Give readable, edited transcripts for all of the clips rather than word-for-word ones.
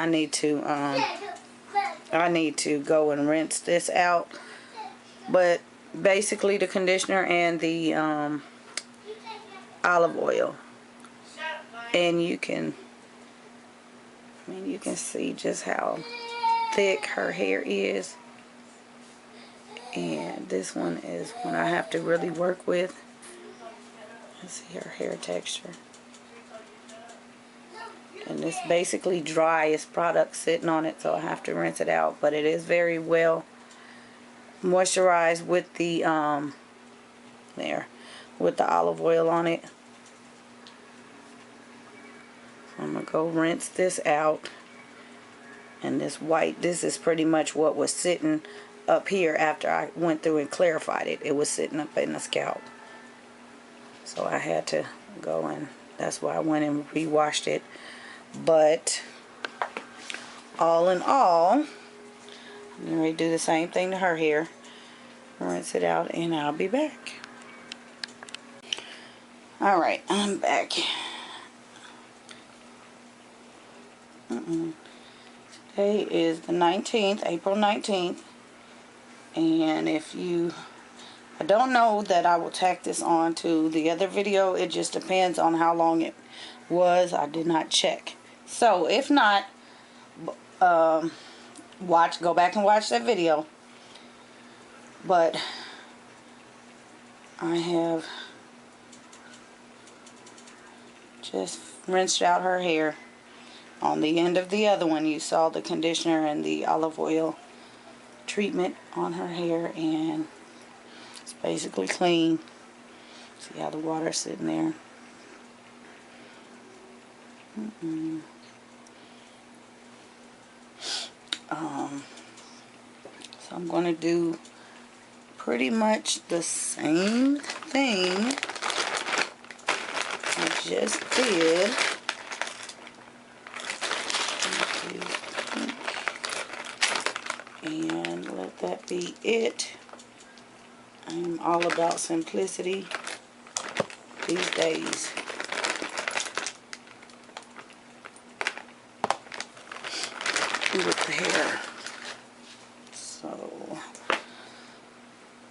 I need to go and rinse this out. But basically the conditioner and the olive oil, and you can see just how thick her hair is. And this one is one I have to really work with. Let's see her hair texture. And it's basically dry. It's product sitting on it, so I have to rinse it out. But it is very well moisturized with the with the olive oil on it. So I'm gonna go rinse this out. And this white, this is pretty much what was sitting up here after I went through and clarified it. It was sitting up in the scalp. So I had to go, and that's why I went and re-washed it. But all in all, I'm going to do the same thing to her hair. Rinse it out, and I'll be back. Alright, I'm back. Today is the 19th, April 19th. And I don't know that I will tack this on to the other video. It just depends on how long it was. I did not check. So if not, go back and watch that video. But I have just rinsed out her hair. On the end of the other one, you saw the conditioner and the olive oil treatment on her hair, and it's basically clean. See how the water's sitting there. So I'm going to do pretty much the same thing I just did. And let that be it. I'm all about simplicity these days. With the hair. So,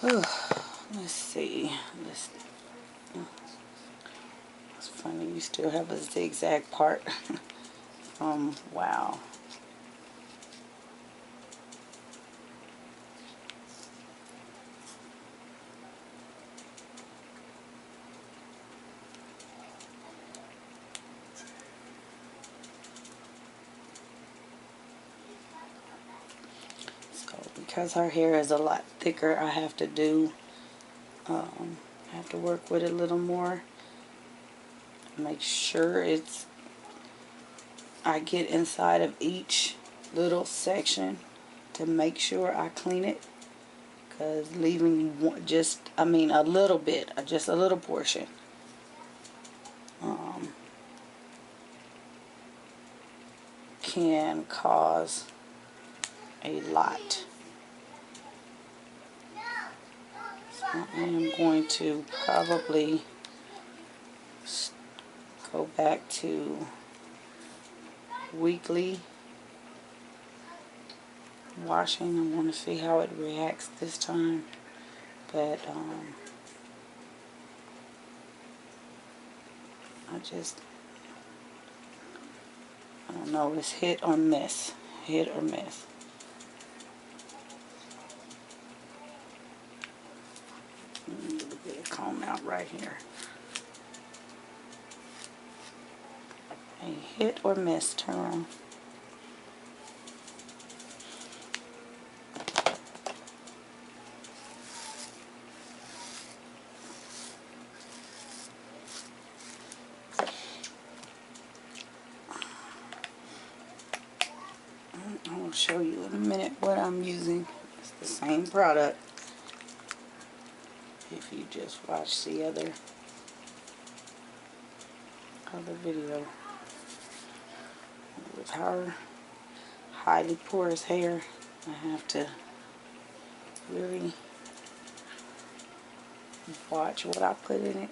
let's see. It's funny, you still have a zigzag part. Wow. Because her hair is a lot thicker, I have to work with it a little more. Make sure I get inside of each little section to make sure I clean it. Because leaving a little bit, just a little portion, can cause a lot. I am going to probably go back to weekly washing. I want to see how it reacts this time. But I don't know, it's hit or miss. Hit or miss. Let me get a bit of comb out right here. A hit or miss, turn around. I will show you in a minute what I'm using. It's the same product. If you just watch the other video. With her highly porous hair, I have to really watch what I put in it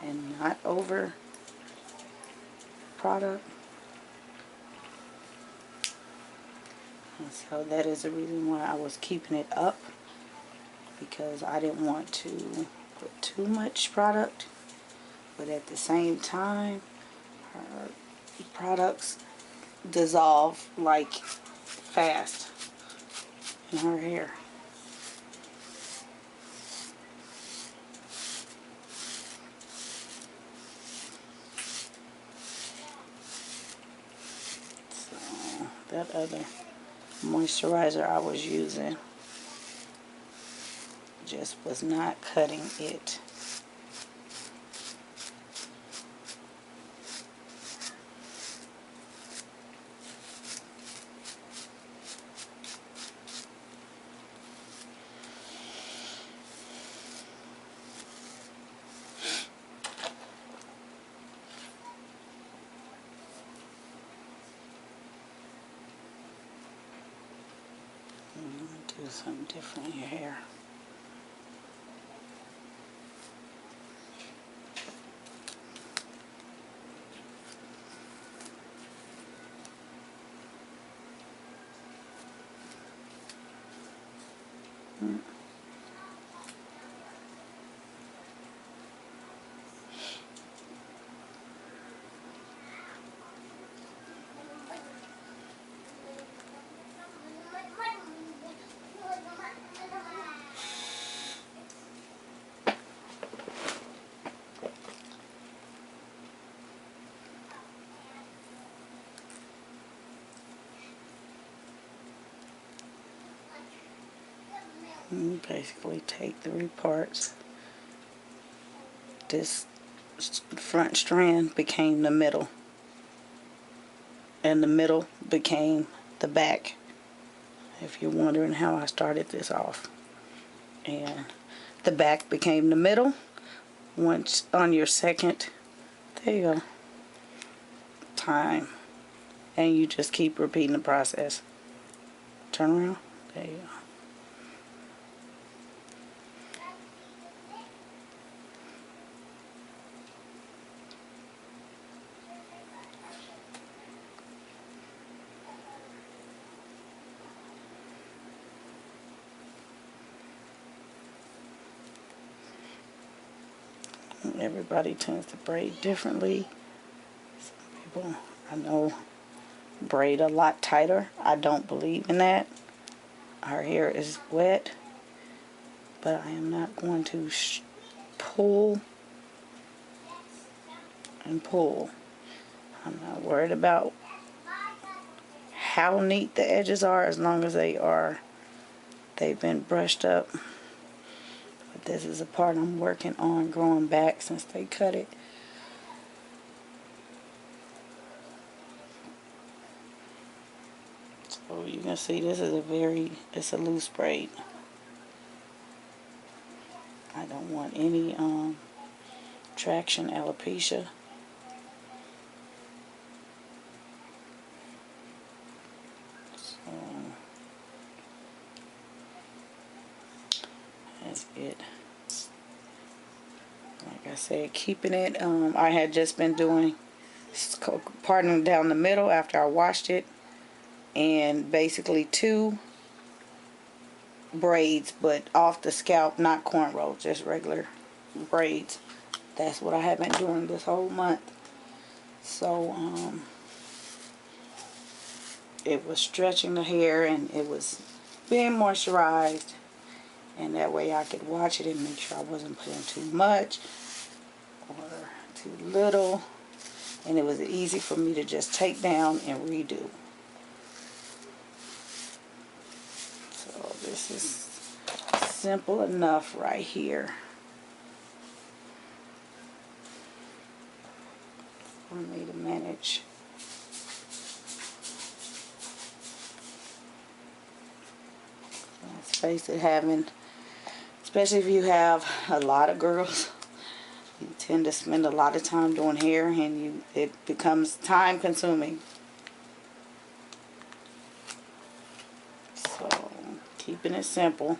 and not over product. And so that is the reason why I was keeping it up, because I didn't want to put too much product, but at the same time her products dissolve like fast in her hair. So that other moisturizer I was using just was not cutting it. Do something different in your hair. You basically take 3 parts. This front strand became the middle, and the middle became the back, if you're wondering how I started this off. And the back became the middle. Once on your second, there you go, time, and you just keep repeating the process. Turn around, there you go. Everybody tends to braid differently. Some people I know braid a lot tighter. I don't believe in that. Our hair is wet, but I am not going to pull and pull. I'm not worried about how neat the edges are, as long as they've been brushed up. But this is a part I'm working on growing back since they cut it. So you can see this is it's a loose braid. I don't want any traction alopecia. So that's it. Like I said, keeping it. I had just been doing parting down the middle after I washed it, and basically 2 braids, but off the scalp, not cornrows, just regular braids. That's what I have been doing this whole month. So it was stretching the hair, and it was being moisturized, and that way I could watch it and make sure I wasn't putting too much or too little, and it was easy for me to just take down and redo. So this is simple enough right here for me to manage. Let's face it, especially if you have a lot of girls, you tend to spend a lot of time doing hair, and it becomes time consuming. So keeping it simple.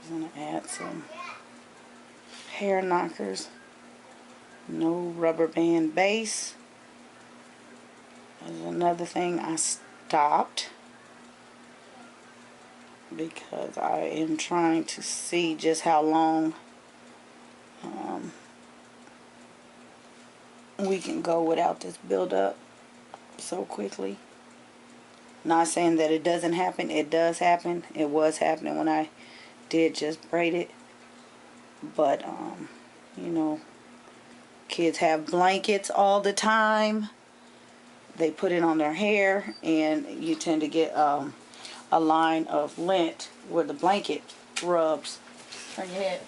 I'm going to add some hair knockers. No rubber band base. There's another thing I stopped because I am trying to see just how long we can go without this buildup so quickly. Not saying that it doesn't happen. It does happen. It was happening when I did just braid it. But, you know, kids have blankets all the time. They put it on their hair, and you tend to get a line of lint where the blanket rubs. Turn your head.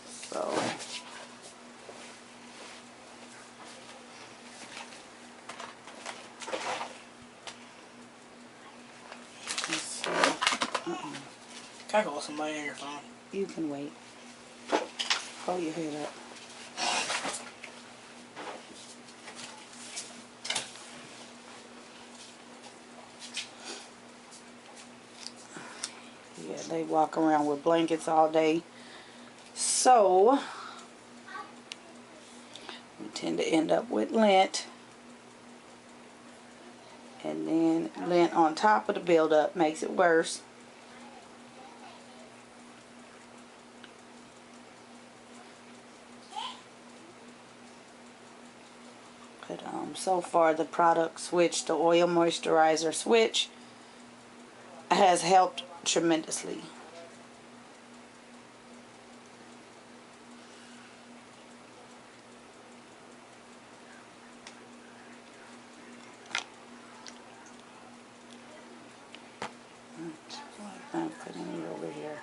So, let's see. Can I go with somebody on your phone? You can wait. Hold your head up. Yeah, they walk around with blankets all day. So, we tend to end up with lint. And then lint on top of the buildup makes it worse. But so far the product switch, the oil moisturizer switch, has helped tremendously. I'm putting it over here.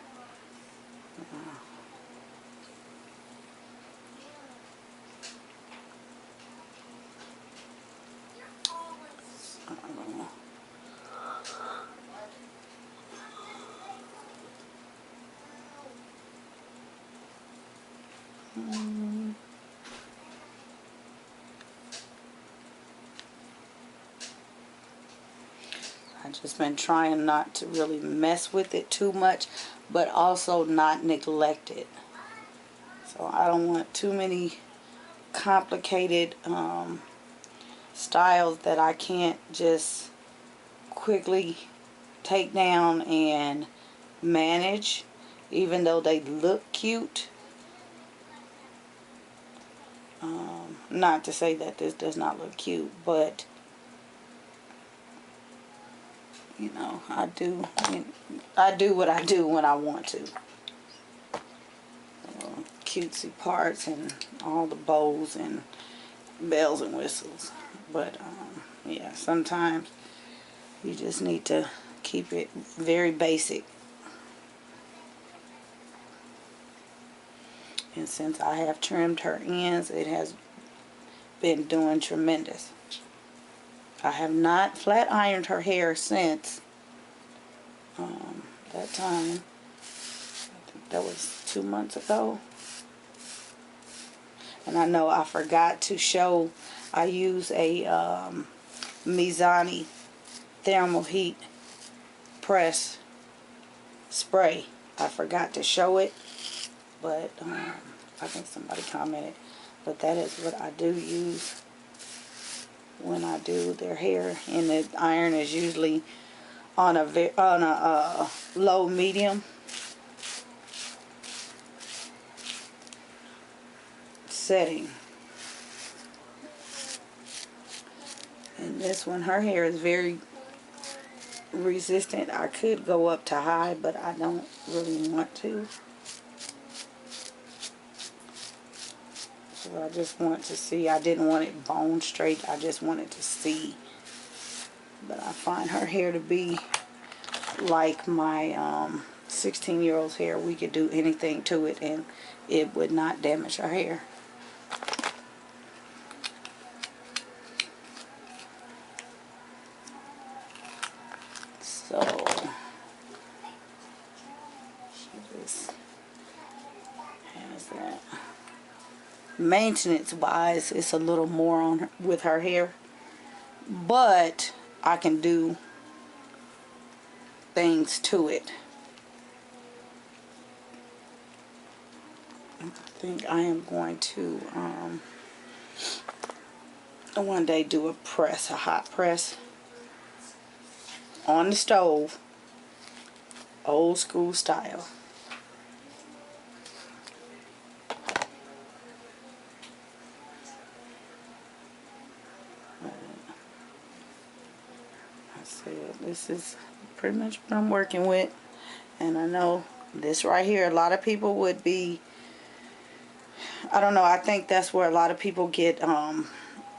I've just been trying not to really mess with it too much, but also not neglect it. So I don't want too many complicated styles that I can't just quickly take down and manage, even though they look cute. Not to say that this does not look cute, but you know, I do what I do when I want to. Cutesy parts and all the bows and bells and whistles. But yeah, sometimes you just need to keep it very basic. And since I have trimmed her ends, it has been doing tremendous. I have not flat ironed her hair since that time. I think that was 2 months ago. And I know I forgot to show, I use a Mizani thermal heat press spray. I forgot to show it, but I think somebody commented. But that is what I do use when I do their hair, and the iron is usually on a low medium setting. And this one, her hair is very resistant. I could go up to high, but I don't really want to. So I just want to see. I didn't want it bone straight. I just wanted to see. But I find her hair to be like my 16-year-old's hair. We could do anything to it and it would not damage her hair. So she just has that. Maintenance wise, it's a little more on her, with her hair, but I can do things to it. think I am going to one day do a press, a hot press on the stove, old school style. I said this is pretty much what I'm working with, and I know this right here, a lot of people would be, I don't know, I think that's where a lot of people get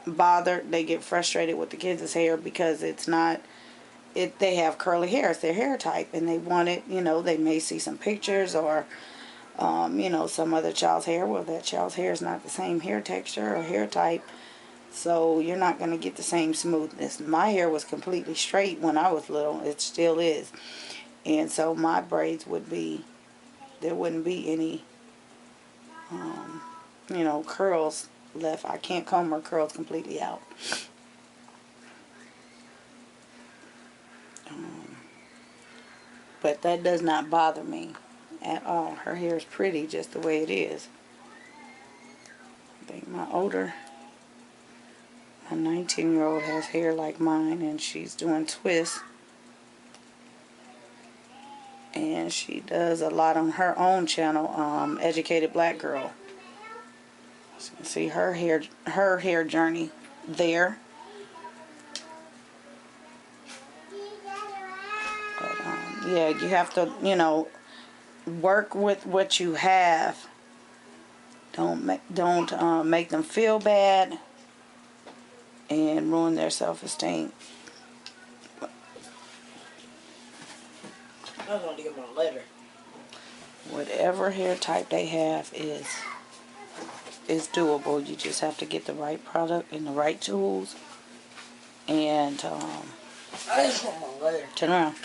bothered. They get frustrated with the kids' hair because it's not, they have curly hair, it's their hair type, and they want it, you know, they may see some pictures or you know, some other child's hair. Well, that child's hair is not the same hair texture or hair type, so you're not going to get the same smoothness. My hair was completely straight when I was little. It still is. And so my braids would be, there wouldn't be any you know, curls left. I can't comb her curls completely out. But that does not bother me at all. Her hair is pretty just the way it is. I think my 19-year-old has hair like mine, and she's doing twists. And she does a lot on her own channel, Educated Black Girl. So you can see her hair journey there. But yeah, you have to, you know, work with what you have. Don't make them feel bad and ruin their self-esteem. I was going to get my letter. Whatever hair type they have is doable. You just have to get the right product and the right tools. And I just want my letter. turn around.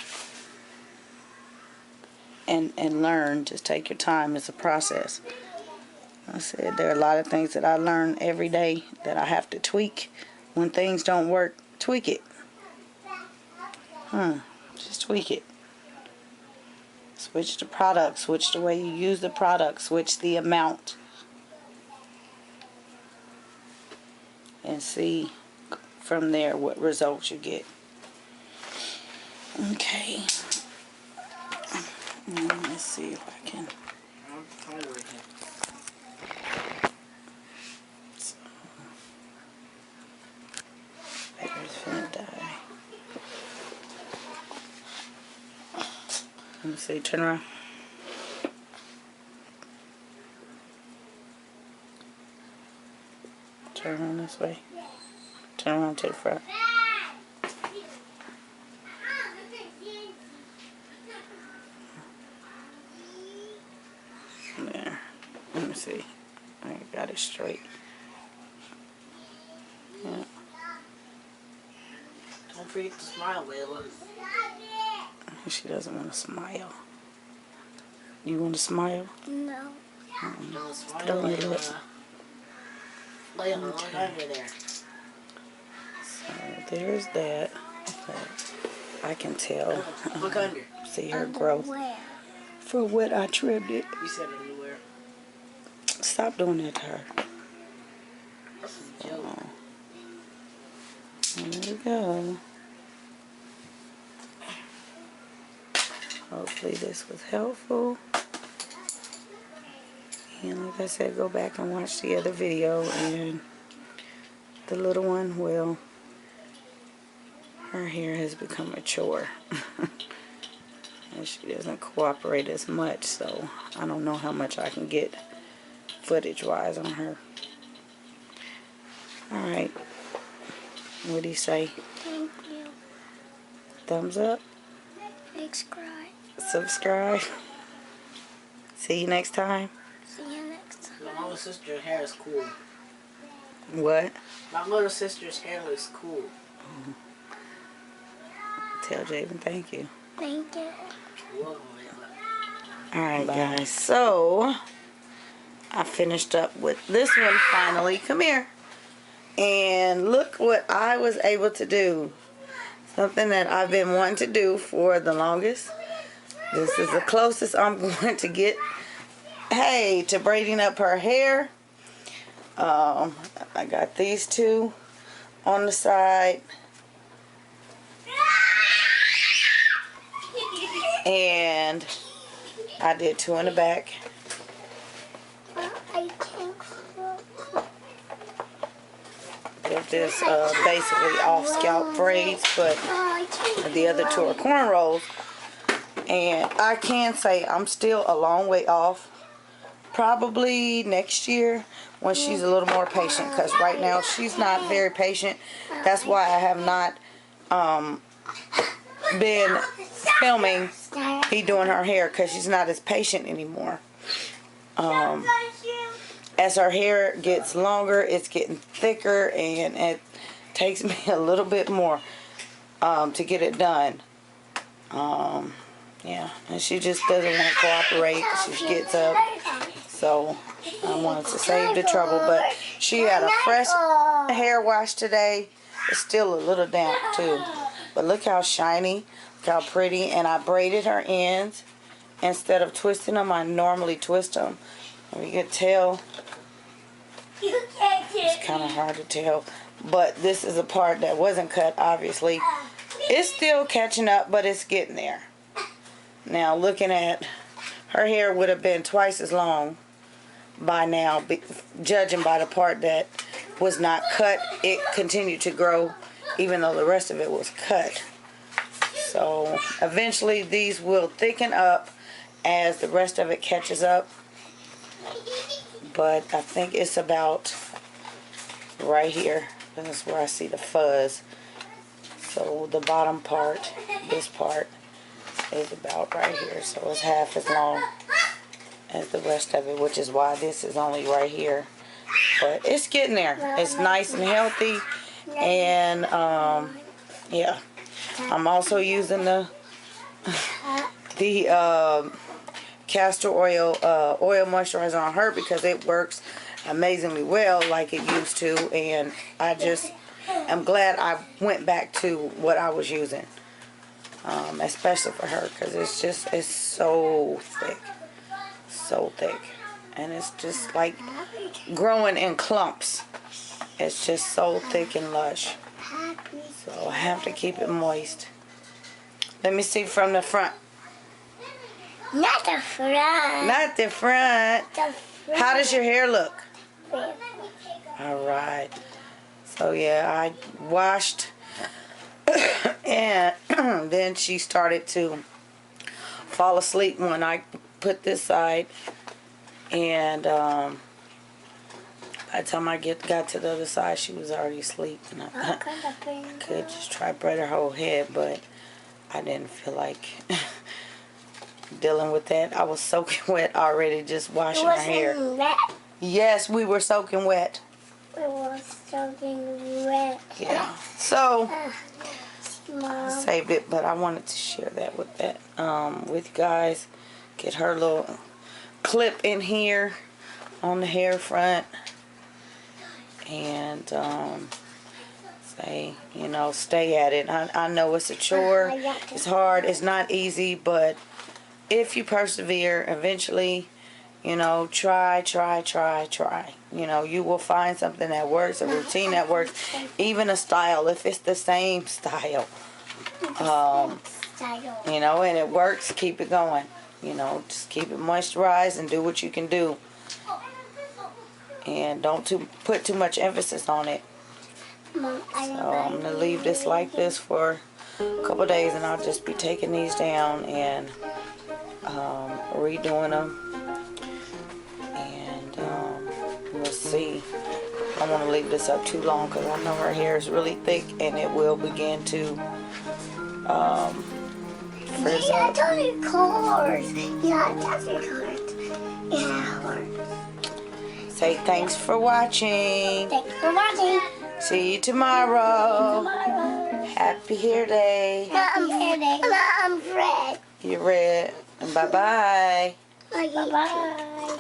And learn. Just take your time. It's a process. I said there are a lot of things that I learn every day that I have to tweak. When things don't work, tweak it. Just tweak it. Switch the product, switch the way you use the product, switch the amount. And see from there what results you get. Okay. Let's see if I can. I'm hungry. So, battery's finna die. Let me see, turn around. Turn around this way. Turn around to the front. There. Let me see. I got it straight. Yeah. Don't forget to smile, Layla. She doesn't want to smile. You want to smile? No. Don't smile, Don't do Layla. it. Layla, look under there. So there's that. But I can tell. Look under. See her growth. Where? For what I trimmed it. You said underwear. Stop doing that to her. That's a joke. There we go. Hopefully this was helpful. And like I said, go back and watch the other video. And the little one, well, her hair has become a chore. And she doesn't cooperate as much, so I don't know how much I can get footage-wise on her. Alright. What do you say? Thank you. Thumbs up? Subscribe. Subscribe. See you next time. See you next time. My little sister's hair is cool. What? My little sister's hair looks cool. Tell Javen thank you. Thank you. You're welcome, Layla. Alright guys, so I finished up with this one finally. Come here. And look what I was able to do. Something that I've been wanting to do for the longest. This is the closest I'm going to get hey, to braiding up her hair. I got these two on the side. And I did two in the back. I can't. Did this basically off scalp braids, but the other two are cornrows. And I can say I'm still a long way off. Probably next year when she's a little more patient, because right now she's not very patient. That's why I have not been filming me doing her hair, because she's not as patient anymore. As her hair gets longer, it's getting thicker, and it takes me a little bit more to get it done. Yeah, and she just doesn't want to cooperate. She gets up. So I wanted to save the trouble, but she had a fresh hair wash today. It's still a little damp too, but look how shiny, look how pretty. And I braided her ends instead of twisting them. I normally twist them. You can tell. It's kind of hard to tell, but this is a part that wasn't cut. Obviously, it's still catching up, but it's getting there. Now, looking at her hair would have been twice as long by now, judging by the part that was not cut. It continued to grow even though the rest of it was cut. So eventually these will thicken up as the rest of it catches up, but I think it's about right here. That's where I see the fuzz. So the bottom part, this part, is about right here, so it's half as long as the rest of it, which is why this is only right here. But it's getting there. It's nice and healthy, and yeah, I'm also using the castor oil moisturizer on her because it works amazingly well like it used to, and I just am glad I went back to what I was using. Especially for her, because it's so thick, and it's just like growing in clumps. It's just so thick and lush, so I have to keep it moist. Let me see from the front. Not the front. Not the front. The front. How does your hair look? All right. So yeah, I washed. And then she started to fall asleep when I put this side, and by the time I got to the other side, she was already asleep, and I could just try to braid her whole head, but I didn't feel like dealing with that. I was soaking wet already just washing her hair. Wet. Yes, we were soaking wet. It was soaking wet. Yeah. So Mom. I saved it, but I wanted to share that with you guys. Get her little clip in here on the hair front, and say, stay at it. I know it's a chore. It's hard. It's not easy, but if you persevere, eventually, try. You will find something that works, a routine that works, even a style, if it's the same style. And it works, keep it going. Just keep it moisturized and do what you can do. And don't put too much emphasis on it. So I'm going to leave this like this for a couple days, and I'll just be taking these down and redoing them. And we'll see. I don't want to leave this up too long because I know her hair is really thick and it will begin to frizz up. Say thanks for watching. Thanks for watching. See you tomorrow. Happy hair day. I'm red. You're red. And bye-bye. Bye-bye.